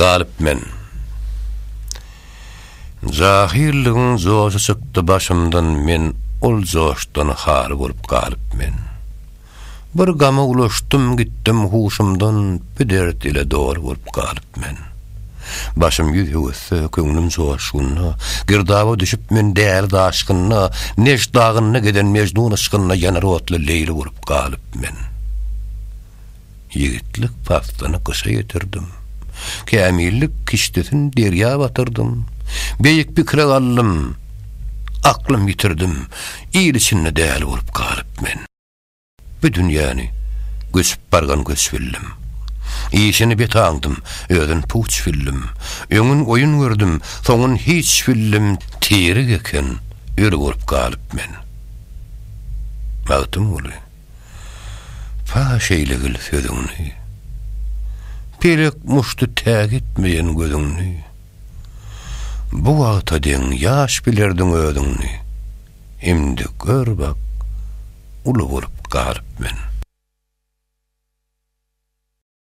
galyp men. Jahilligiň joşy çykdy başymdan, men ol joşdan hary bolup galyp men. Bir gama ulaşdym gitdim huşumdan, pidert ile doğru bolup galyp men. Başım ýüzüse, köňlüm joşgyna, girdaba düşüp men däl daşgyna, neş dagyna giden Mecnun aşkyna ýanar otly Leyli bolup galyp men. Ýigitlik pastyny kışa ýetirdim. Kämillik kişdesin derýa batyrdım. Beýik pikre gallym, aklym ýitirdim. Ýyl içinde däl bolup galyp men. Bu dünýäni göçüp bargan göçbildim. İşini betaňdym, ödün puç bildim. Öňün oýun gördüm, soňun hiç bildim. Tirig eken, öle bolup galyp men. Mawtym boly. Paşeýlegil söýüňni. Pelek muşdy täg etmeýän gözüňni. Bu wagta deň ýaş bilerdiň ödüňni. Emdi gör bak, uly bolup galyp men.